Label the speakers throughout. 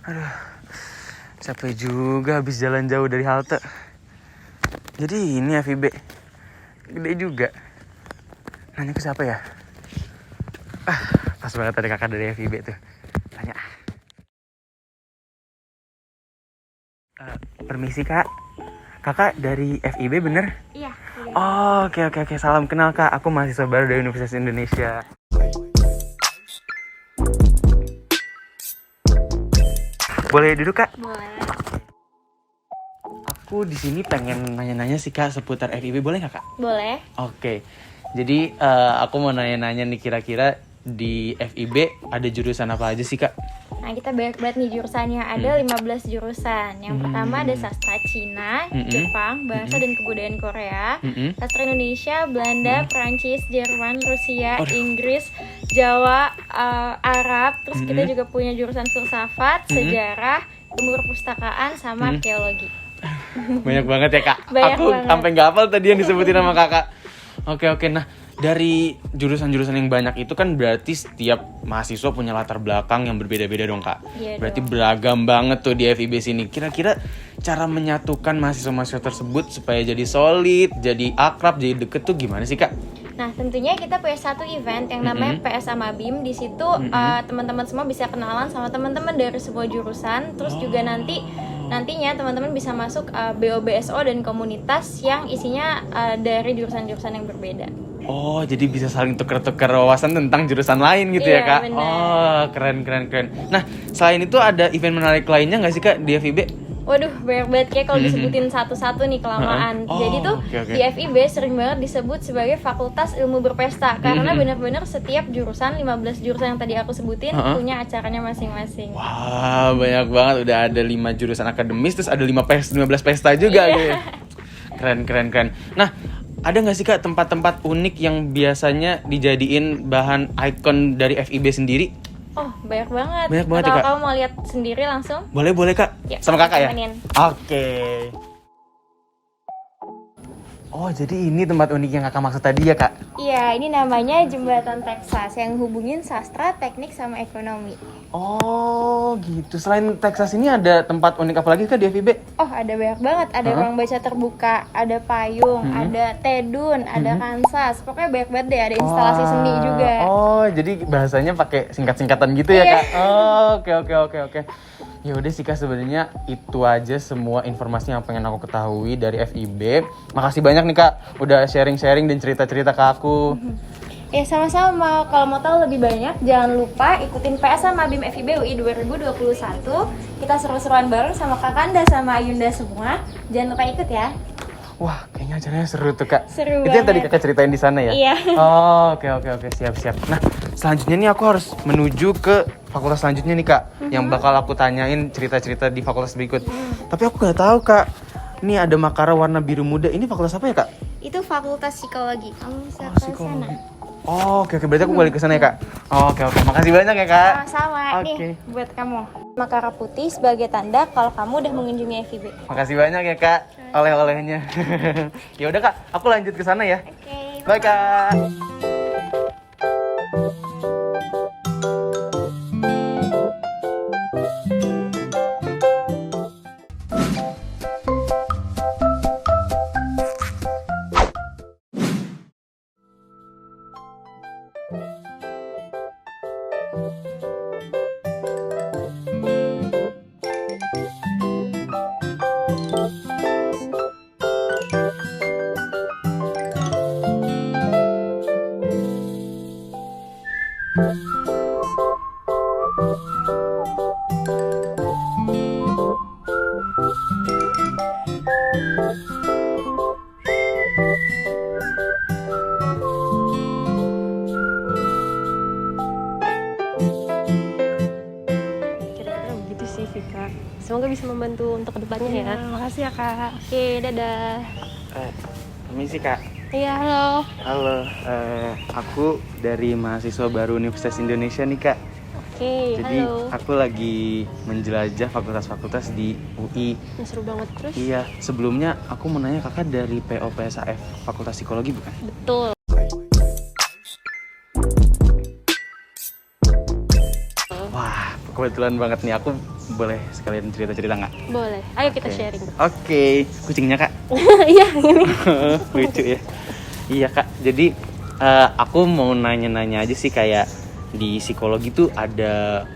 Speaker 1: Aduh, capek juga habis jalan jauh dari halte. Jadi ini FIB, gede juga. Nanya ke siapa ya? Pas banget ada kakak dari FIB tuh. Tanya. Permisi kak, kakak dari FIB bener?
Speaker 2: Iya.
Speaker 1: Oh, oke. Salam kenal kak, aku mahasiswa baru dari Universitas Indonesia. Boleh duduk kak?
Speaker 2: Boleh.
Speaker 1: Aku di sini pengen nanya-nanya sih kak seputar FIB, boleh nggak kak?
Speaker 2: Boleh.
Speaker 1: Oke, jadi aku mau nanya-nanya nih kira-kira di FIB ada jurusan apa aja sih kak?
Speaker 2: Nah, kita banyak banget nih jurusannya. Ada 15 jurusan. Yang pertama ada sastra Cina, Jepang, bahasa dan kebudayaan Korea, sastra Indonesia, Belanda, Perancis, Jerman, Rusia, Inggris, Jawa, Arab. Terus kita juga punya jurusan filsafat, sejarah, ilmu perpustakaan, sama arkeologi.
Speaker 1: Banyak banget ya kak.
Speaker 2: Banyak
Speaker 1: aku
Speaker 2: banget.
Speaker 1: sampai nggak hafal tadi yang disebutin sama kakak. Oke. Nah, dari jurusan-jurusan yang banyak itu kan berarti setiap mahasiswa punya latar belakang yang berbeda-beda dong kak.
Speaker 2: Iya
Speaker 1: Berarti
Speaker 2: dong.
Speaker 1: beragam banget tuh di FIB sini. Kira-kira cara menyatukan mahasiswa-mahasiswa tersebut supaya jadi solid, jadi akrab, jadi deket tuh gimana sih kak?
Speaker 2: Nah, tentunya kita punya satu event yang namanya PS sama BIM. Di situ teman-teman semua bisa kenalan sama teman-teman dari sebuah jurusan. Terus juga nantinya teman-teman bisa masuk BOBSO dan komunitas yang isinya dari jurusan-jurusan yang berbeda.
Speaker 1: Oh, jadi bisa saling tuker-tuker wawasan tentang jurusan lain gitu ya
Speaker 2: Iya,
Speaker 1: kak?
Speaker 2: benar.
Speaker 1: Oh, keren. Nah, selain itu ada event menarik lainnya nggak sih kak di FIB?
Speaker 2: Waduh, banyak banget kayak kalau disebutin satu-satu nih kelamaan.
Speaker 1: Oh,
Speaker 2: Jadi tuh
Speaker 1: oke.
Speaker 2: di FIB sering banget disebut sebagai Fakultas Ilmu Berpesta karena benar-benar setiap jurusan 15 jurusan yang tadi aku sebutin punya acaranya masing-masing.
Speaker 1: Wah, banyak banget. Udah ada 5 jurusan akademis, terus ada 15 pesta juga gitu. Keren. Nah, ada nggak sih kak tempat-tempat unik yang biasanya dijadiin bahan ikon dari FIB sendiri?
Speaker 2: Oh, banyak banget.
Speaker 1: Banyak banget ya,
Speaker 2: Atau
Speaker 1: Kak?
Speaker 2: kamu mau lihat sendiri langsung?
Speaker 1: Boleh kak?
Speaker 2: Ya,
Speaker 1: Sama kakak ya?
Speaker 2: temenin.
Speaker 1: Oke. Oh, jadi ini tempat unik yang kakak maksud tadi ya kak?
Speaker 2: Iya, ini namanya Jembatan Texas yang hubungin sastra, teknik, sama ekonomi.
Speaker 1: Oh gitu. Selain Texas ini ada tempat unik apa lagi kak di FIB?
Speaker 2: Oh, ada banyak banget. Ada ruang baca terbuka, ada payung, ada tedun, ada kansas. Pokoknya banyak banget deh. Ada instalasi seni juga.
Speaker 1: Oh, jadi bahasanya pakai singkat-singkatan gitu ya
Speaker 2: Iya.
Speaker 1: kak? Oh, oke. Ya udah sih kak, sebenarnya itu aja semua informasi yang pengen aku ketahui dari FIB. Makasih banyak nih kak, udah sharing-sharing dan cerita-cerita ke aku.
Speaker 2: Ya, sama-sama. Kalau mau tahu lebih banyak, jangan lupa ikutin PS sama BIM FIB UI 2021. Kita seru-seruan bareng sama Kak Kanda sama Ayunda semua. Jangan lupa ikut ya.
Speaker 1: Wah, kayaknya acaranya seru tuh kak.
Speaker 2: Seru
Speaker 1: Itu yang tadi
Speaker 2: banget.
Speaker 1: kakak ceritain di sana ya?
Speaker 2: Iya.
Speaker 1: Oh, oke, siap. Nah, selanjutnya nih aku harus menuju ke fakultas selanjutnya nih kak, yang bakal aku tanyain cerita-cerita di fakultas berikut. Tapi aku nggak tahu kak. Ini ada Makara warna biru muda. Ini fakultas apa ya kak?
Speaker 2: Itu fakultas psikologi. Kamu bisa
Speaker 1: Oh,
Speaker 2: ke
Speaker 1: psikologi.
Speaker 2: sana.
Speaker 1: Oh, oke, berarti aku balik ke sana ya, Kak? Oke, makasih banyak ya, Kak.
Speaker 2: Sama-sama. Nih, buat kamu. Makara putih sebagai tanda kalau kamu udah mengunjungi FIB.
Speaker 1: Makasih banyak ya, Kak, oleh-olehnya. Ya udah, Kak, aku lanjut ke sana ya.
Speaker 2: Oke.
Speaker 1: Bye, Kak.
Speaker 3: Kira-kira begitu sih Vika. Semoga bisa membantu untuk kedepannya ya.
Speaker 2: Makasih ya, Kak.
Speaker 3: Oke, dadah.
Speaker 1: Permisi, Kak.
Speaker 3: Iya, halo.
Speaker 1: Halo, aku dari mahasiswa baru Universitas Indonesia nih, Kak.
Speaker 3: Oke,
Speaker 1: Jadi
Speaker 3: halo.
Speaker 1: aku lagi menjelajah fakultas-fakultas di UI.
Speaker 3: Seru banget terus.
Speaker 1: Iya, sebelumnya aku mau nanya kakak dari POPSAF Fakultas Psikologi bukan?
Speaker 3: Betul.
Speaker 1: Wah, kebetulan banget nih, aku boleh sekalian cerita-cerita nggak?
Speaker 3: Boleh. Ayo kita sharing.
Speaker 1: Oke, kucingnya Kak.
Speaker 3: Iya, ini.
Speaker 1: Lucu ya. Iya Kak, jadi aku mau nanya-nanya aja sih, kayak di psikologi tuh ada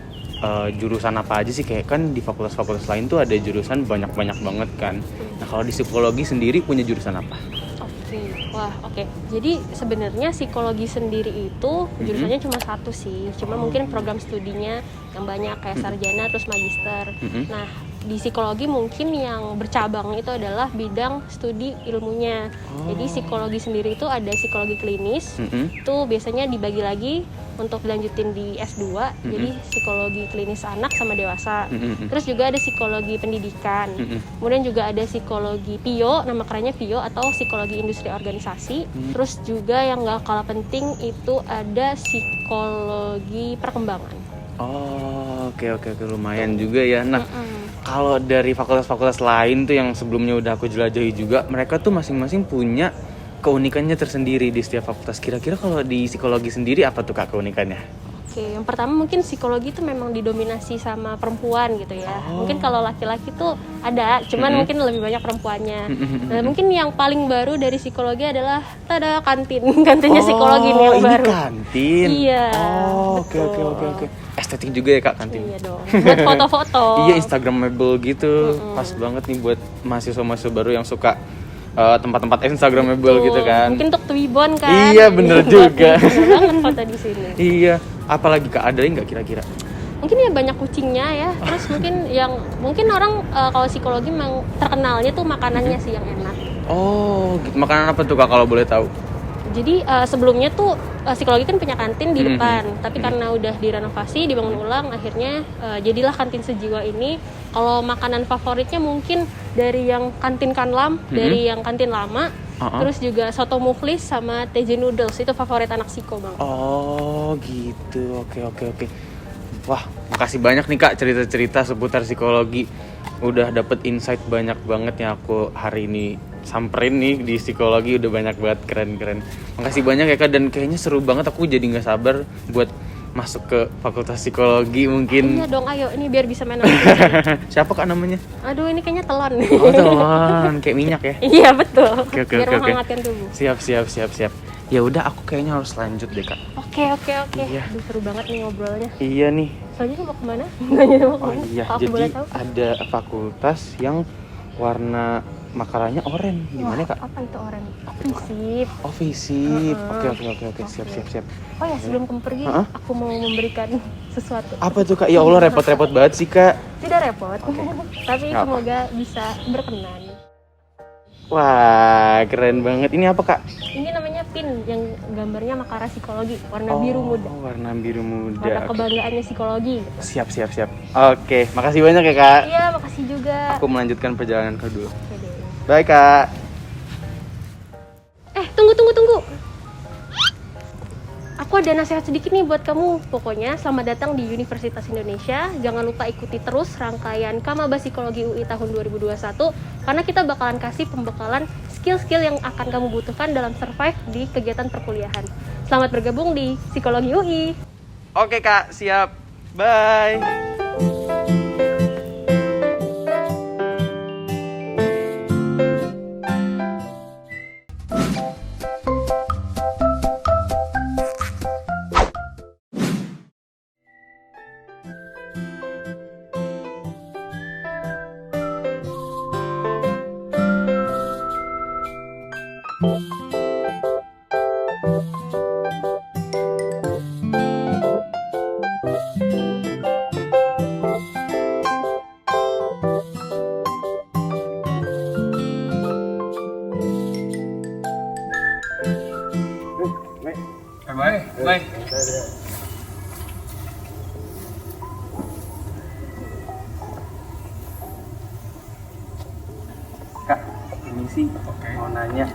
Speaker 1: jurusan apa aja sih? Kayak kan di fakultas-fakultas lain tuh ada jurusan banyak-banyak banget kan. Nah kalau di psikologi sendiri punya jurusan apa?
Speaker 3: Oke. Wah, oke. Jadi sebenarnya psikologi sendiri itu jurusannya cuma satu sih. Cuma mungkin program studinya yang banyak kayak sarjana terus magister. Nah, di psikologi mungkin yang bercabang itu adalah bidang studi ilmunya. Jadi psikologi sendiri itu ada psikologi klinis. Itu biasanya dibagi lagi untuk dilanjutin di S2. Jadi psikologi klinis anak sama dewasa. Terus juga ada psikologi pendidikan. Kemudian juga ada psikologi PIO, nama kerennya PIO atau psikologi industri organisasi. Terus juga yang gak kalah penting itu ada psikologi perkembangan.
Speaker 1: Oh, oke, lumayan juga ya. Nah, kalau dari fakultas-fakultas lain tuh yang sebelumnya udah aku jelajahi juga, mereka tuh masing-masing punya keunikannya tersendiri di setiap fakultas. Kira-kira kalau di psikologi sendiri apa tuh Kak keunikannya?
Speaker 3: Oke, yang pertama mungkin psikologi itu memang didominasi sama perempuan gitu ya. Mungkin kalau laki-laki tuh ada, cuman mungkin lebih banyak perempuannya. Nah, mungkin yang paling baru dari psikologi adalah kantin. Kantinnya psikologi nih yang
Speaker 1: ini
Speaker 3: baru.
Speaker 1: Kantin.
Speaker 3: Iya.
Speaker 1: Oh, oke. Estetik juga ya Kak kantin.
Speaker 3: Iya dong. Buat foto-foto.
Speaker 1: Iya, instagramable gitu. Pas banget nih buat mahasiswa-mahasiswa baru yang suka tempat-tempat instagramable gitu kan.
Speaker 3: Mungkin untuk Twibbon kan.
Speaker 1: Iya, bener juga.
Speaker 3: Bener banget foto di sini.
Speaker 1: Iya, apalagi Kak ada nggak kira-kira?
Speaker 3: Mungkin ya banyak kucingnya ya. Terus mungkin orang kalau psikologi memang terkenalnya tuh makanannya sih yang enak.
Speaker 1: Oh, gitu. Makanan apa tuh Kak kalau boleh tahu?
Speaker 3: Jadi sebelumnya tuh psikologi kan punya kantin di depan, tapi karena udah direnovasi, dibangun ulang, akhirnya jadilah kantin sejiwa ini. Kalau makanan favoritnya mungkin dari yang kantin Kanlam, dari yang kantin lama, terus juga soto muflis sama TJ noodles, itu favorit anak psiko banget.
Speaker 1: Oh gitu, oke. Wah, makasih banyak nih Kak cerita-cerita seputar psikologi. Udah dapet insight banyak banget yang aku hari ini samperin nih di psikologi, udah banyak banget, keren. Makasih banyak ya Kak, dan kayaknya seru banget, aku jadi nggak sabar buat masuk ke fakultas psikologi mungkin.
Speaker 3: Iya dong, ayo ini biar bisa main sama
Speaker 1: Siapa Kak namanya?
Speaker 3: Aduh, ini kayaknya telon.
Speaker 1: Oh teman, kayak minyak ya?
Speaker 3: Iya betul.
Speaker 1: Oke.
Speaker 3: Biar menghangatkan tubuh.
Speaker 1: Siap. Ya udah, aku kayaknya harus lanjut deh Kak.
Speaker 3: Oke.
Speaker 1: Iya.
Speaker 3: Aduh, seru banget nih ngobrolnya.
Speaker 1: Iya nih.
Speaker 3: Soalnya mau kemana? Nanya mau
Speaker 1: Oh
Speaker 3: kemana?
Speaker 1: iya,
Speaker 3: Kalau aku
Speaker 1: jadi
Speaker 3: boleh tahu.
Speaker 1: ada fakultas yang warna makaranya oranye. Gimana Kak?
Speaker 3: Apa itu orang? Visip.
Speaker 1: Oh visip. Oke. Siap.
Speaker 3: Oh ya, sebelum kamu pergi, aku mau memberikan sesuatu.
Speaker 1: Apa tuh Kak? Ya Allah, repot-repot banget sih Kak.
Speaker 3: Tidak repot, tapi
Speaker 1: Nggak
Speaker 3: semoga bisa berkenan.
Speaker 1: Wah, keren banget. Ini apa Kak?
Speaker 3: Ini namanya pin yang gambarnya Makara Psikologi, warna biru muda.
Speaker 1: Warna biru muda.
Speaker 3: Warna kebanggaannya psikologi.
Speaker 1: Siap. Oke, makasih banyak ya Kak.
Speaker 3: Iya, makasih juga.
Speaker 1: Aku melanjutkan perjalanan kedua.
Speaker 3: Oke deh.
Speaker 1: Bye Kak.
Speaker 3: Tunggu. aku ada nasihat sedikit nih buat kamu. Pokoknya selamat datang di Universitas Indonesia. Jangan lupa ikuti terus rangkaian Kamaba Psikologi UI tahun 2021 karena kita bakalan kasih pembekalan skill-skill yang akan kamu butuhkan dalam survive di kegiatan perkuliahan. Selamat bergabung di Psikologi UI.
Speaker 1: Oke Kak, siap. Bye.
Speaker 4: Baik.
Speaker 5: Kak, ini sih mau nanya,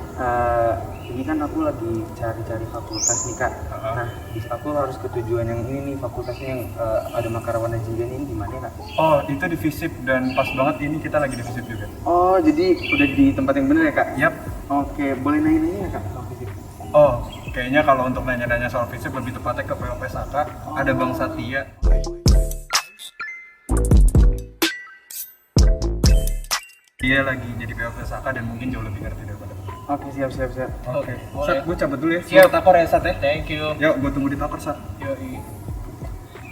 Speaker 5: ini kan aku lagi cari-cari fakultas nih Kak. Nah, aku harus ke tujuan yang ini nih, fakultasnya yang ada Makarawana Jinggan ini di mana Kak?
Speaker 4: Oh, itu di FISIP dan pas banget ini kita lagi di FISIP juga.
Speaker 5: Oh, jadi udah di tempat yang bener ya Kak?
Speaker 4: Yap.
Speaker 5: Oke, boleh nanya-nanya nggak Kak soal FISIP?
Speaker 4: Oh, kayaknya kalau untuk nanya-nanya soal FISIP lebih tepatnya ke POPSAK. Ada Bang Satya. Dia lagi jadi POPSAK dan mungkin jauh lebih ngerti daripada gue.
Speaker 5: Oke, siap.
Speaker 4: Oke, Sat, gue cabut dulu ya.
Speaker 6: Siap.
Speaker 4: Gue takor ya, Sat ya.
Speaker 6: Thank you.
Speaker 4: Yuk, gue tunggu di takor, Sat.
Speaker 6: Yoi.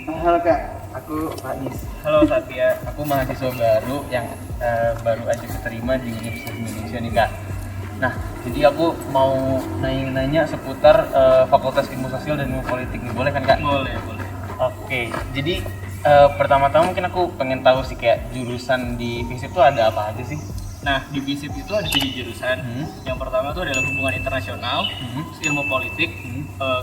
Speaker 5: Halo Kak, aku Faiz.
Speaker 6: Halo Satya, aku mahasiswa baru yang baru aja keterima di Universitas Indonesia nih Kak. Nah, jadi aku mau nanya-nanya seputar Fakultas Ilmu Sosial dan Ilmu Politik nih, boleh kan Kak?
Speaker 4: Boleh.
Speaker 6: Oke, jadi pertama-tama mungkin aku pengen tahu sih kayak jurusan di FISIP itu ada apa aja sih?
Speaker 7: Nah, di FISIP itu ada 7 jurusan. Yang pertama itu adalah hubungan internasional, ilmu politik,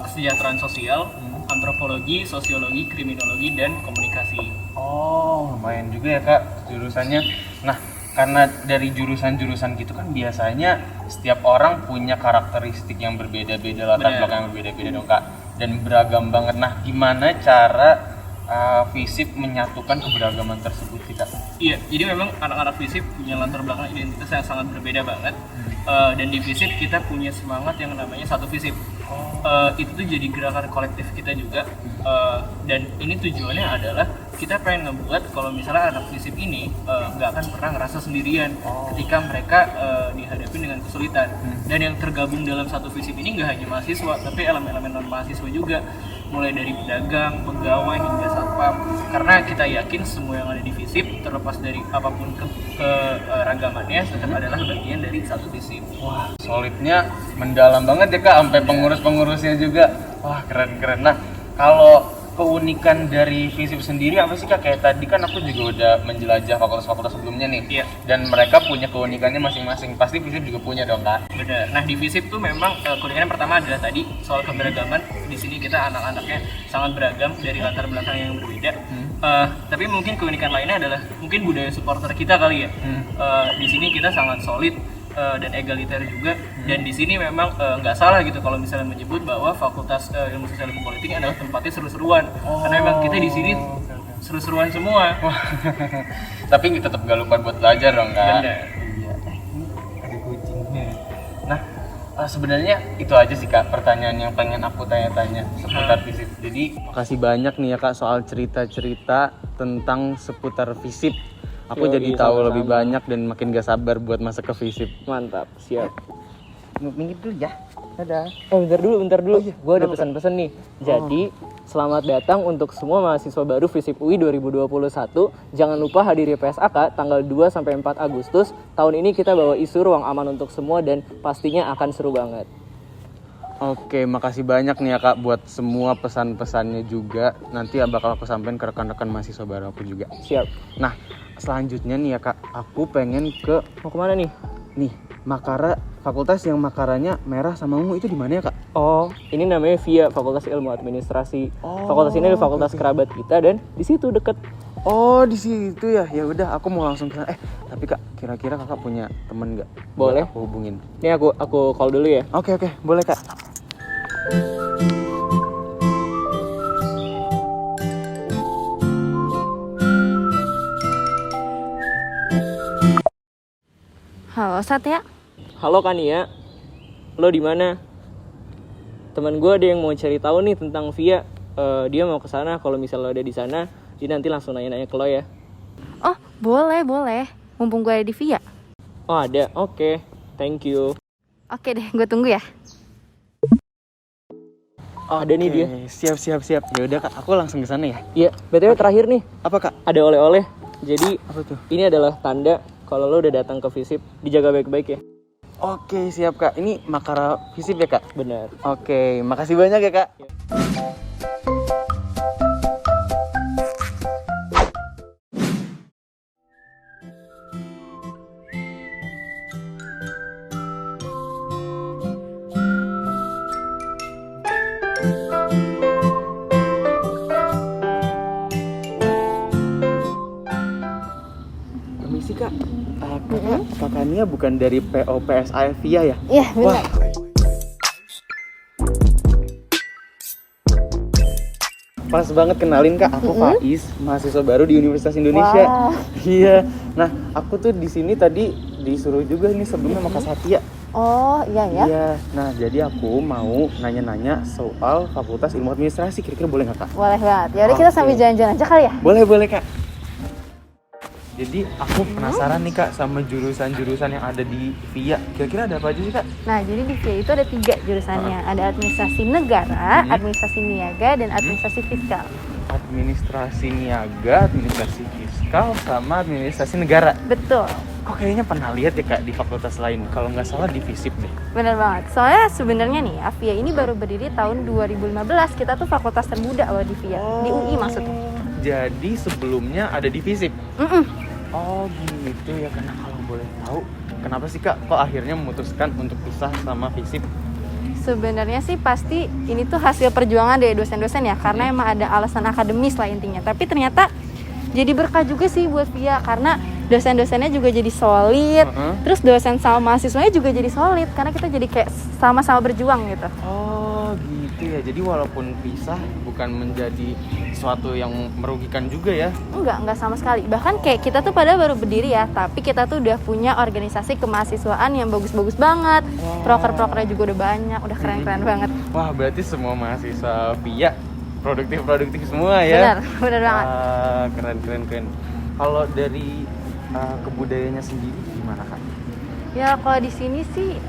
Speaker 7: kesejahteraan sosial, antropologi, sosiologi, kriminologi, dan komunikasi.
Speaker 6: Oh, lumayan juga ya Kak jurusannya. Nah, karena dari jurusan-jurusan gitu kan biasanya setiap orang punya karakteristik yang berbeda-beda, latar belakang yang berbeda-beda dong Kak. Dan beragam banget. Nah, gimana cara FISIP menyatukan keberagaman tersebut sih Kak?
Speaker 7: Iya, jadi memang anak-anak FISIP punya latar belakang identitas yang sangat berbeda banget. Dan di FISIP kita punya semangat yang namanya satu FISIP. Itu tuh jadi gerakan kolektif kita juga. Dan ini tujuannya adalah kita pengen ngebuat kalau misalnya anak FISIP ini nggak akan pernah ngerasa sendirian ketika mereka dihadapi dengan kesulitan. Dan yang tergabung dalam satu FISIP ini nggak hanya mahasiswa, tapi elemen-elemen non mahasiswa juga, mulai dari pedagang, pegawai hingga satpam. Karena kita yakin semua yang ada di FISIP terlepas dari apapun keragamannya tetap adalah bagian dari satu FISIP.
Speaker 6: Wah, solidnya mendalam banget ya Kak, sampai pengurus-pengurusnya juga. Wah, keren-keren. Nah, kalau keunikan dari FISIP sendiri apa sih Kak? Kayak tadi kan aku juga udah menjelajah fakultas-fakultas sebelumnya nih.
Speaker 7: Iya.
Speaker 6: Dan mereka punya keunikannya masing-masing. Pasti FISIP juga punya dong Kak?
Speaker 7: Benar. Nah, di FISIP tuh memang keunikan yang pertama adalah tadi soal keberagaman. Di sini kita anak-anaknya sangat beragam dari latar belakang yang berbeda. Tapi mungkin keunikan lainnya adalah mungkin budaya supporter kita kali ya. Di sini kita sangat solid dan egaliter juga. Dan di sini memang nggak salah gitu kalau misalnya menyebut bahwa Fakultas Ilmu Sosial dan Politik adalah tempatnya seru-seruan. Karena memang kita di sini seru-seruan semua.
Speaker 6: Tapi tetap gak lupa buat belajar dong Kak?
Speaker 7: Benar.
Speaker 6: Iya. Ada kucingnya. Nah, sebenarnya itu aja sih Kak pertanyaan yang pengen aku tanya-tanya seputar FISIP. Jadi
Speaker 1: Makasih banyak nih ya Kak soal cerita-cerita tentang seputar FISIP. Aku
Speaker 5: Yoi,
Speaker 1: jadi tahu
Speaker 5: sama-sama.
Speaker 1: lebih banyak dan makin gak sabar buat masuk ke FISIP.
Speaker 5: Mantap, siap.
Speaker 8: Minggir dulu ya.
Speaker 5: Dadah.
Speaker 8: Bentar dulu. Gue ada pesan-pesan nih. Jadi, selamat datang untuk semua mahasiswa baru FISIP UI 2021. Jangan lupa hadiri PSAK tanggal 2 sampai 4 Agustus. Tahun ini kita bawa isu ruang aman untuk semua dan pastinya akan seru banget.
Speaker 1: Oke, makasih banyak nih ya Kak buat semua pesan-pesannya juga. Nanti bakal aku sampaikan ke rekan-rekan mahasiswa baru aku juga.
Speaker 8: Siap.
Speaker 1: Nah, selanjutnya nih ya Kak, aku pengen ke
Speaker 8: Mau kemana nih?
Speaker 1: nih Makara, fakultas yang makaranya merah sama ungu itu di mana ya Kak?
Speaker 8: Oh, ini namanya VIA, Fakultas Ilmu Administrasi. Fakultas ini adalah fakultas kerabat kita dan di situ deket.
Speaker 1: Oh, di situ ya. Ya udah, aku mau langsung ke sana. Tapi Kak, kira-kira Kakak punya temen nggak?
Speaker 8: Boleh.
Speaker 1: Buat aku hubungin.
Speaker 8: Ini aku call dulu ya.
Speaker 1: Oke, boleh Kak.
Speaker 2: Halo Satya.
Speaker 8: Halo Kania, lo di mana? Teman gue ada yang mau cari tahu nih tentang Via. Dia mau ke sana. Kalau misalnya lo ada di sana, dia nanti langsung nanya-nanya ke lo ya.
Speaker 2: Oh boleh. Mumpung gue ada di Via.
Speaker 8: Oh ada, oke. Thank you.
Speaker 2: Oke deh, gue tunggu ya.
Speaker 8: Oh ada nih dia.
Speaker 1: Siap. Ya udah Kak, aku langsung ke sana ya.
Speaker 8: Iya, BTW terakhir nih.
Speaker 1: Apa Kak?
Speaker 8: Ada oleh-oleh. Jadi
Speaker 1: Apa tuh?
Speaker 8: ini adalah tanda kalau lo udah datang ke FISIP. Dijaga baik-baik ya.
Speaker 1: Oke, siap Kak. Ini Makara FISIP ya Kak?
Speaker 8: Benar.
Speaker 1: Oke, makasih banyak ya Kak. Permisi Kak, Kak Kania bukan dari PO PSI Via ya?
Speaker 2: Iya
Speaker 1: Wah, pas banget kenalin Kak, aku Faiz, mahasiswa baru di Universitas Indonesia. Iya. Nah, aku tuh di sini tadi disuruh juga nih sebelumnya sama Kak Satya.
Speaker 2: Oh iya ya.
Speaker 1: Iya. Nah, jadi aku mau nanya-nanya soal Fakultas Ilmu Administrasi. Kira-kira boleh nggak Kak?
Speaker 2: Boleh banget. Yaudah kita
Speaker 1: Oke.
Speaker 2: sambil jalan-jalan aja kali ya.
Speaker 1: Boleh Kak. Jadi aku penasaran nih Kak sama jurusan-jurusan yang ada di VIA. Kira-kira ada apa aja sih Kak?
Speaker 2: Nah, jadi di VIA itu ada 3 jurusannya. Ada administrasi negara, administrasi niaga, dan administrasi fiskal.
Speaker 1: Administrasi niaga, administrasi fiskal, sama administrasi negara.
Speaker 2: Betul,
Speaker 1: Kok kayaknya pernah lihat ya Kak di fakultas lain. Kalau nggak salah di FISIP deh.
Speaker 2: bener banget. Soalnya sebenarnya nih, VIA ini baru berdiri tahun 2015. Kita tuh fakultas termuda loh di VIA, di UI maksudnya.
Speaker 1: Jadi sebelumnya ada di FISIP.
Speaker 2: Mm-mm.
Speaker 1: Oh gitu ya. Karena kalau boleh tahu, kenapa sih Kak kok akhirnya memutuskan untuk pisah sama FISIP?
Speaker 2: Sebenarnya sih pasti ini tuh hasil perjuangan dari dosen-dosen ya, karena emang ada alasan akademis lah intinya. Tapi ternyata jadi berkah juga sih buat VIA, karena dosen-dosennya juga jadi solid, terus dosen sama mahasiswanya juga jadi solid, karena kita jadi kayak sama-sama berjuang gitu.
Speaker 1: Oh gitu ya. Jadi walaupun pisah bukan menjadi sesuatu yang merugikan juga ya.
Speaker 2: Enggak sama sekali. Bahkan kayak kita tuh padahal baru berdiri ya, tapi kita tuh udah punya organisasi kemahasiswaan yang bagus-bagus banget. Proker-prokernya juga udah banyak, udah keren-keren banget.
Speaker 1: Wah, berarti semua mahasiswa VIA produktif semua ya.
Speaker 2: Bener banget.
Speaker 1: Keren. Kalau dari kebudayaannya sendiri gimana Kak?
Speaker 2: Ya kalau di sini sih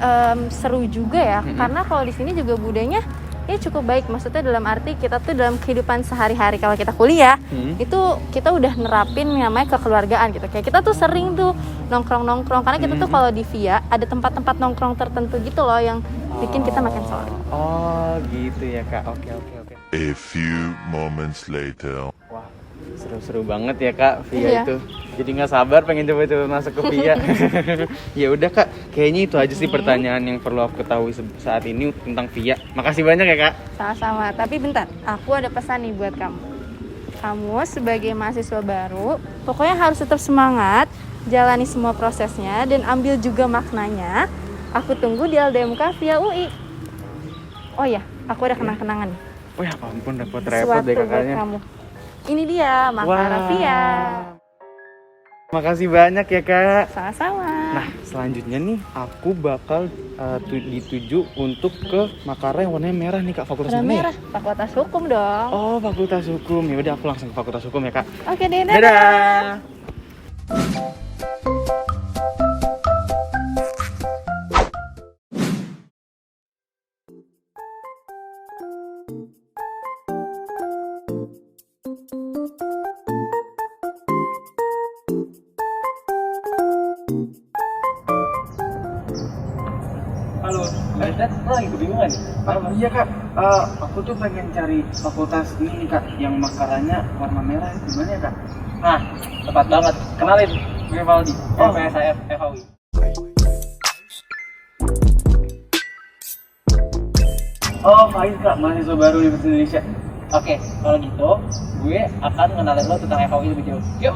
Speaker 2: seru juga ya, karena kalau di sini juga budayanya ya cukup baik. Maksudnya dalam arti kita tuh dalam kehidupan sehari-hari kalau kita kuliah itu kita udah nerapin yang namanya kekeluargaan gitu. Kayak kita tuh sering tuh nongkrong karena kita tuh kalau di VIA ada tempat-tempat nongkrong tertentu gitu loh yang bikin kita makin solid.
Speaker 1: Oh gitu ya Kak. Oke.
Speaker 9: A few moments later.
Speaker 1: Wah, seru-seru banget ya Kak VIA
Speaker 2: Iya.
Speaker 1: itu. Jadi nggak sabar pengen coba-coba masuk ke VIA. Ya udah Kak, kayaknya itu aja sih pertanyaan yang perlu aku ketahui saat ini tentang VIA. Makasih banyak ya Kak.
Speaker 2: Sama-sama, tapi bentar, aku ada pesan nih buat kamu. Kamu sebagai mahasiswa baru, pokoknya harus tetap semangat, jalani semua prosesnya, dan ambil juga maknanya. Aku tunggu di LDMK VIA UI. Oh ya, aku ada kenang-kenangan nih.
Speaker 1: Wah, ampun repot-repot deh
Speaker 2: Suatu buat
Speaker 1: kakaknya.
Speaker 2: kamu. Ini dia, Makara VIA.
Speaker 1: Makasih banyak ya Kak.
Speaker 2: Sama-sama.
Speaker 1: Nah, selanjutnya nih aku bakal dituju untuk ke Makara yang warnanya merah nih Kak. Fakultas
Speaker 2: Warna
Speaker 1: mana ya?
Speaker 2: merah, Fakultas Hukum dong.
Speaker 1: Oh, Fakultas Hukum. Ya udah aku langsung ke Fakultas Hukum ya Kak.
Speaker 2: Oke deh, dadah.
Speaker 1: Dadah.
Speaker 5: Halo, lo lagi kebingungan nih?
Speaker 1: Iya Kak, aku tuh pengen cari fakultas ini nih Kak, yang makaranya warna merah. Gimana ya Kak?
Speaker 5: Nah, tepat banget. Kenalin, gue Valdi, PSIF FHUI.
Speaker 1: Oh, Faiz Kak, mahasiswa baru di Universitas Indonesia.
Speaker 5: Oke, kalau gitu, gue akan ngenalin lo tentang FHUI lebih jauh. Yuk!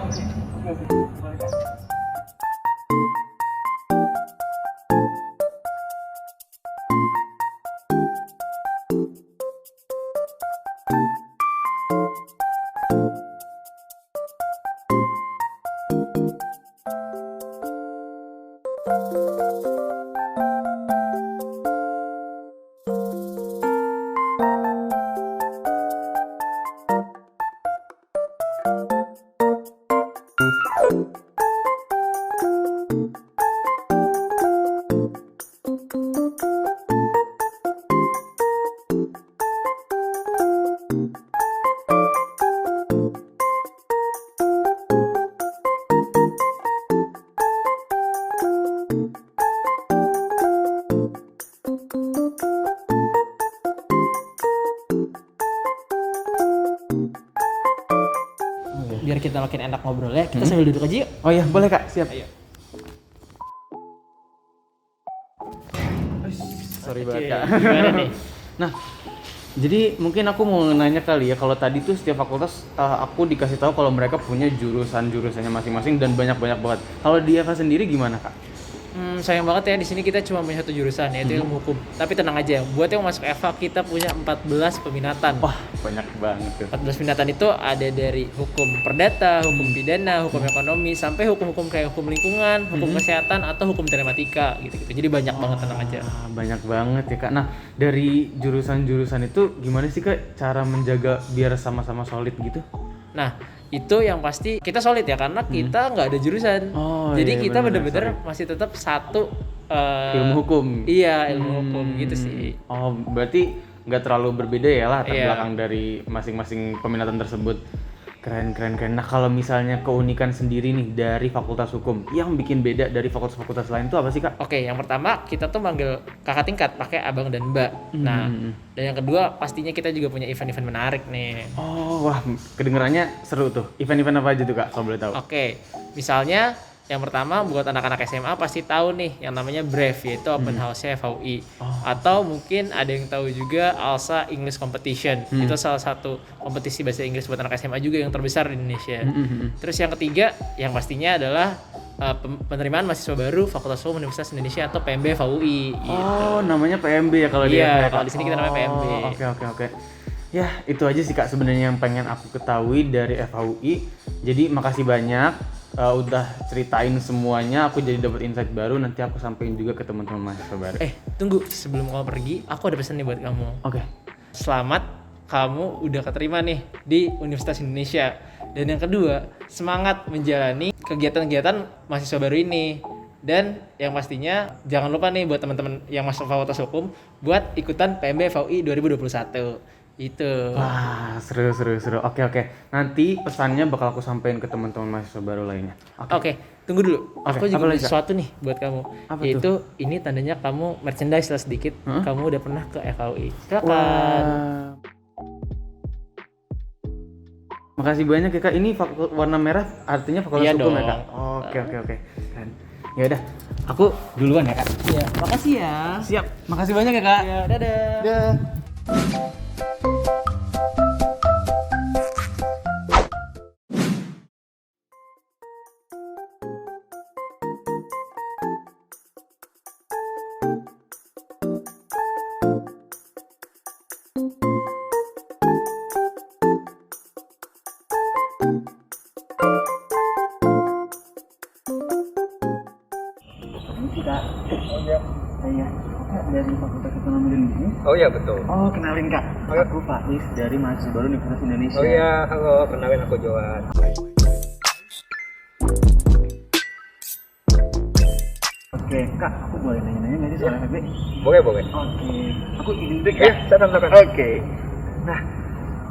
Speaker 10: biar kita makin enak ngobrolnya, kita sambil duduk aja yuk.
Speaker 1: Oh iya, boleh Kak, siap.
Speaker 10: Ayo.
Speaker 1: Sorry banget Kak.
Speaker 10: Gimana nih?
Speaker 1: Nah, jadi mungkin aku mau nanya kali ya, kalau tadi tuh setiap fakultas aku dikasih tahu kalau mereka punya jurusannya masing-masing dan banyak-banyak banget. Kalau di Eva sendiri gimana Kak?
Speaker 10: Sayang banget ya di sini kita cuma punya satu jurusan yaitu ilmu hukum. Tapi tenang aja, buat yang masuk EVA kita punya 14 peminatan.
Speaker 1: Wah, banyak banget tuh.
Speaker 10: 14 peminatan itu ada dari hukum perdata, hukum pidana, hukum ekonomi, sampai hukum-hukum kayak hukum lingkungan, hukum kesehatan atau hukum telematika gitu-gitu. Jadi banyak banget, tenang aja.
Speaker 1: Banyak banget ya Kak. Nah, dari jurusan-jurusan itu gimana sih Kak cara menjaga biar sama-sama solid gitu?
Speaker 10: Nah, itu yang pasti kita solid ya karena kita nggak ada jurusan. Jadi
Speaker 1: iya,
Speaker 10: kita
Speaker 1: bener-bener
Speaker 10: bener-bener masih tetap satu
Speaker 1: ilmu hukum.
Speaker 10: Iya, ilmu hukum gitu sih.
Speaker 1: Oh, berarti nggak terlalu berbeda ya latar
Speaker 10: Iya.
Speaker 1: belakang dari masing-masing peminatan tersebut. Keren. Nah, kalau misalnya keunikan sendiri nih dari fakultas hukum yang bikin beda dari fakultas-fakultas lain itu apa sih Kak?
Speaker 10: Oke, yang pertama kita tuh manggil kakak tingkat pakai abang dan mbak. Nah, dan yang kedua pastinya kita juga punya event-event menarik nih.
Speaker 1: Oh, wah, kedengerannya seru tuh. Event-event apa aja tuh Kak, kalau boleh tahu?
Speaker 10: Oke, misalnya yang pertama buat anak-anak SMA pasti tahu nih yang namanya BREF, yaitu Open House-nya FHUI. Atau mungkin ada yang tahu juga ALSA English Competition. Itu salah satu kompetisi bahasa Inggris buat anak SMA juga yang terbesar di Indonesia. Terus yang ketiga yang pastinya adalah penerimaan mahasiswa baru Fakultas Hukum Universitas Indonesia atau PMB FHUI gitu.
Speaker 1: Oh, namanya PMB ya kalau di
Speaker 10: Iya,
Speaker 1: FH.
Speaker 10: kalau di sini kita namanya PMB.
Speaker 1: Oke. Ya, itu aja sih Kak sebenarnya yang pengen aku ketahui dari FHUI. Jadi makasih banyak udah ceritain semuanya, aku jadi dapat insight baru, nanti aku sampaikan juga ke teman-teman mahasiswa baru.
Speaker 10: Tunggu, sebelum kamu pergi, aku ada pesan nih buat kamu.
Speaker 1: Oke.
Speaker 10: Selamat, kamu udah keterima nih di Universitas Indonesia. Dan yang kedua, semangat menjalani kegiatan-kegiatan mahasiswa baru ini. Dan yang pastinya jangan lupa nih buat teman-teman yang masuk Fakultas Hukum buat ikutan PMB FHUI 2021. Itu.
Speaker 1: Wah, seru. Oke. Nanti pesannya bakal aku sampaikan ke teman-teman mahasiswa baru lainnya.
Speaker 10: Oke, tunggu dulu. Aku juga punya sesuatu nih buat kamu.
Speaker 1: Apa
Speaker 10: yaitu ini tandanya kamu merchandise lah sedikit. Kamu udah pernah ke FHUI. Silakan.
Speaker 1: Wah. Makasih banyak ya Kak. Ini warna merah artinya Fakultas
Speaker 10: Iya
Speaker 1: Hukum
Speaker 10: dong.
Speaker 1: ya Kak? Oke. Keren. Ya udah, aku duluan ya Kak.
Speaker 10: Iya, makasih ya.
Speaker 1: Siap. Makasih banyak ya Kak.
Speaker 10: Ya, dadah.
Speaker 1: Dah. Dari Fakultas Ekonomi dan Bisnis.
Speaker 5: Oh iya betul.
Speaker 1: Oh, kenalin Kak. Aku Faiz dari mahasiswa baru Universitas Indonesia.
Speaker 5: Oh iya, halo, kenalin aku Johan.
Speaker 1: Oke, Kak, aku boleh nanya-nanya nggak sih soal FEB?
Speaker 5: Boleh.
Speaker 1: Oke, aku izin dulu ya.
Speaker 5: Iya, silakan.
Speaker 1: Oke. Nah,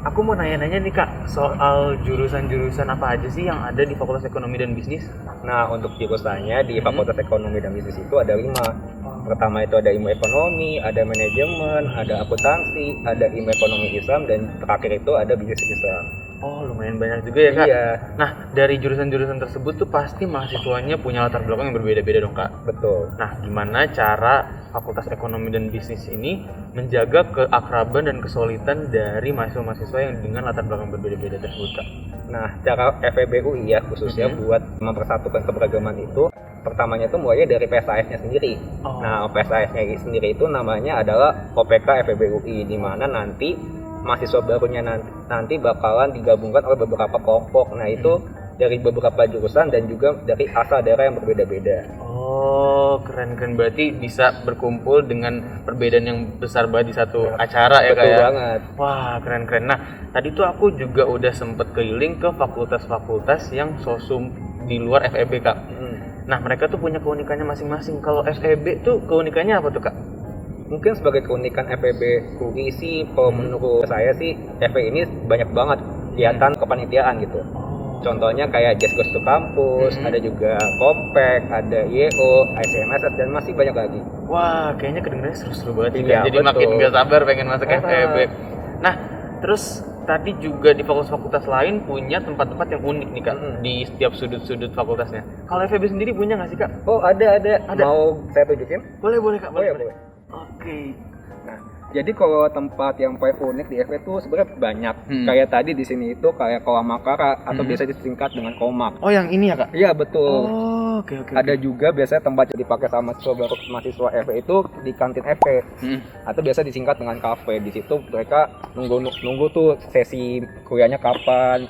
Speaker 1: aku mau nanya-nanya nih Kak, soal jurusan-jurusan apa aja sih yang ada di Fakultas Ekonomi dan Bisnis?
Speaker 5: Nah, untuk jurusannya di Fakultas Ekonomi dan Bisnis itu ada 5. Pertama itu ada ilmu ekonomi, ada manajemen, ada akuntansi, ada ilmu ekonomi Islam, dan terakhir itu ada bisnis Islam.
Speaker 1: Oh, lumayan banyak juga ya Kak?
Speaker 5: Iya.
Speaker 1: Nah, dari jurusan-jurusan tersebut tuh pasti mahasiswanya punya latar belakang yang berbeda-beda dong Kak?
Speaker 5: Betul.
Speaker 1: Nah, gimana cara Fakultas Ekonomi dan Bisnis ini menjaga keakraban dan kesolidan dari mahasiswa-mahasiswa yang dengan latar belakang berbeda-beda tersebut Kak?
Speaker 5: Nah, cara FEBUI ya khususnya buat mempersatukan keberagaman itu, pertamanya itu mulainya dari PSAS-nya sendiri. Nah, PSAS-nya sendiri itu namanya adalah OPK FEBUI, di mana nanti mahasiswa barunya nanti bakalan digabungkan oleh beberapa kelompok. Nah, itu dari beberapa jurusan dan juga dari asal daerah yang berbeda-beda.
Speaker 1: Oh, keren. Berarti bisa berkumpul dengan perbedaan yang besar banget di satu acara ya Kak ya?
Speaker 5: Betul banget.
Speaker 1: Wah, keren. Nah, tadi tuh aku juga udah sempet keliling ke fakultas-fakultas yang sosum di luar FEB Kak. Nah, mereka tuh punya keunikannya masing-masing. Kalau FEB tuh keunikannya apa tuh Kak?
Speaker 5: Mungkin sebagai keunikan FEBUI sih, kalau menurut saya sih, FE ini banyak banget kegiatan kepanitiaan gitu. Contohnya kayak Just Goes to Campus, ada juga Kopek, ada IEO, ICMSS, dan masih banyak lagi.
Speaker 1: Wah, kayaknya kedengarannya seru-seru banget
Speaker 5: Iya,
Speaker 1: Jadi
Speaker 5: betul.
Speaker 1: makin gak sabar pengen masuk FEB. Nah, Terus tadi juga di fakultas-fakultas lain punya tempat-tempat yang unik nih Kak di setiap sudut-sudut fakultasnya. Kalau FEB sendiri punya nggak sih Kak?
Speaker 5: Oh ada. Mau saya tunjukin?
Speaker 1: Boleh Kak, boleh.
Speaker 5: Boleh.
Speaker 1: Oke.
Speaker 5: Nah, jadi kalau tempat yang paling unik di FE itu sebenarnya banyak. Kayak tadi di sini itu kayak Koa Makara atau biasa disingkat dengan Komak.
Speaker 1: Oh, yang ini ya Kak?
Speaker 5: Iya betul.
Speaker 1: Oh, oke.
Speaker 5: Ada juga biasanya tempat yang dipakai sama mahasiswa FE itu di kantin FE atau biasa disingkat dengan kafe. Di situ mereka nunggu tuh sesi kuliahnya kapan,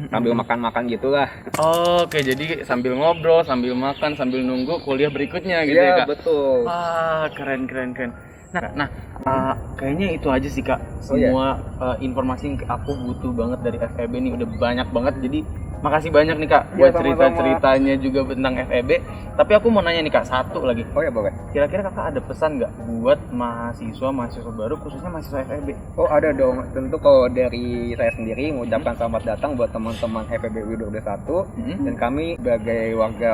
Speaker 5: sambil makan-makan gitulah.
Speaker 1: Oh, oke, jadi sambil ngobrol, sambil makan, sambil nunggu kuliah berikutnya gitu ya
Speaker 5: Iya
Speaker 1: Kak?
Speaker 5: betul.
Speaker 1: Wah, keren. Nah, kayaknya itu aja sih Kak.
Speaker 5: Oh, iya.
Speaker 1: Semua informasi yang aku butuh banget dari FEB nih udah banyak banget. Jadi makasih banyak nih Kak buat
Speaker 5: sama-sama.
Speaker 1: cerita-ceritanya juga tentang FEB. Tapi aku mau nanya nih Kak, satu lagi.
Speaker 5: Oh ya boleh.
Speaker 1: Kira-kira Kakak ada pesan nggak buat mahasiswa baru khususnya mahasiswa FEB?
Speaker 5: Oh ada dong. Tentu kalau dari saya sendiri mengucapkan selamat datang buat teman-teman FEB UI 2021 dan kami sebagai warga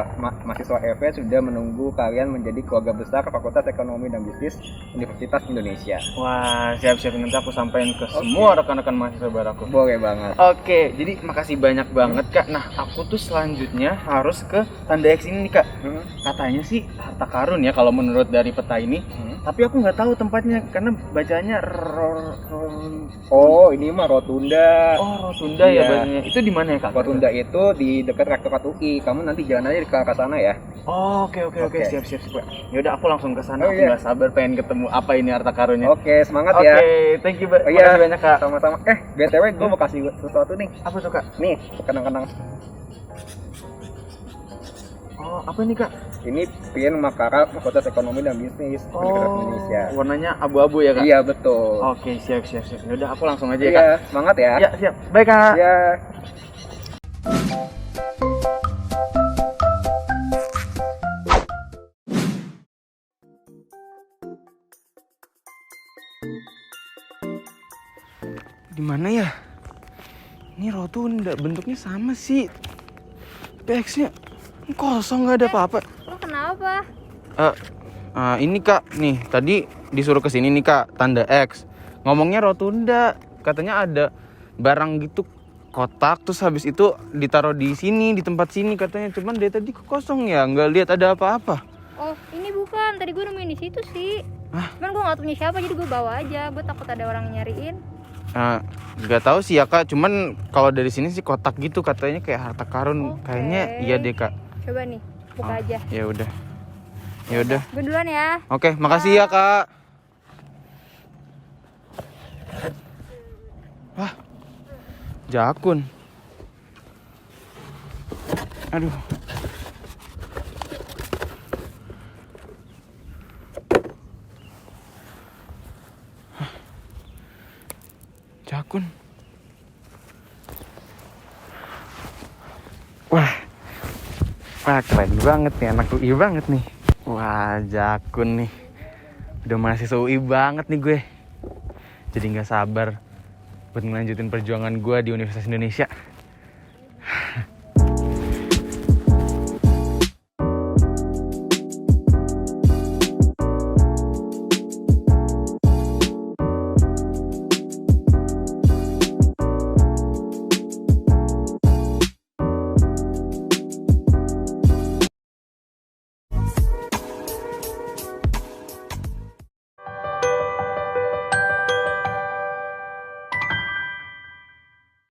Speaker 5: mahasiswa FE sudah menunggu kalian menjadi keluarga besar Fakultas Ekonomi dan Bisnis Universitas Indonesia.
Speaker 1: Wah, siap-siap, nanti aku sampaikan ke semua rekan-rekan mahasiswa baru aku.
Speaker 5: Boleh banget.
Speaker 1: Oke, jadi makasih banyak banget Kak. Nah, aku tuh selanjutnya harus ke Tanda X ini nih Kak. Katanya sih harta karun ya kalau menurut dari peta ini. Tapi aku nggak tahu tempatnya karena bacanya
Speaker 5: Oh, ini mah Rotunda.
Speaker 1: Oh, Rotunda ya
Speaker 5: Iya.
Speaker 1: bacanya. Itu di mana ya Kak?
Speaker 5: Rotunda itu di dekat Rektorat UI. Kamu nanti jalan aja ke arah sana ya.
Speaker 1: Oh, oke.
Speaker 5: Oke.
Speaker 1: Siap. Ya udah aku langsung ke sana.
Speaker 5: Oh,
Speaker 1: Aku
Speaker 5: iya.
Speaker 1: nggak sabar pengen ketemu apa ini harta karunnya.
Speaker 5: Oke, semangat
Speaker 1: Oke,
Speaker 5: ya.
Speaker 1: thank you
Speaker 5: Oh, iya.
Speaker 1: makasih banyak Kak.
Speaker 5: Sama-sama. BTW gue mau kasih sesuatu nih.
Speaker 1: Apa tuh Kak?
Speaker 5: Nih, kenang-kenang.
Speaker 1: Oh, apa nih Kak?
Speaker 5: Ini pin Makara Fakultas Ekonomi dan Bisnis Universitas Indonesia.
Speaker 1: Warnanya abu-abu ya Kak?
Speaker 5: Iya, betul.
Speaker 1: Oke, siap. Ya udah aku langsung aja ya
Speaker 5: Iya,
Speaker 1: Kak.
Speaker 5: semangat ya.
Speaker 1: Ya, siap. Baik Kak.
Speaker 5: Iya.
Speaker 1: Di mana ya? Ini Rotunda, bentuknya sama sih. PX-nya kosong, nggak ada apa-apa.
Speaker 2: Lo kenapa?
Speaker 1: Ini Kak, nih tadi disuruh kesini nih Kak, Tanda X. Ngomongnya Rotunda, katanya ada barang gitu kotak, terus habis itu ditaruh di sini, di tempat sini katanya. Cuman dari tadi kok kosong ya, nggak lihat ada apa-apa.
Speaker 2: Oh, ini bukan. Tadi gue nemuin di situ sih. Cuman gue nggak punya siapa, jadi gue bawa aja. Gue takut ada orang nyariin.
Speaker 1: Nggak tahu sih ya Kak, cuman kalau dari sini sih kotak gitu katanya kayak harta karun. Kayaknya iya deh Kak.
Speaker 2: Coba nih, buka aja.
Speaker 1: Ya udah. Ya udah.
Speaker 2: Gue duluan ya.
Speaker 1: Oke, makasih ya Kak. Wah, jakun. Aduh. Jakun. Wah, keren banget nih, anak UI banget nih. Wah, jakun nih. Udah mahasiswa UI banget nih gue. Jadi gak sabar buat ngelanjutin perjuangan gue di Universitas Indonesia.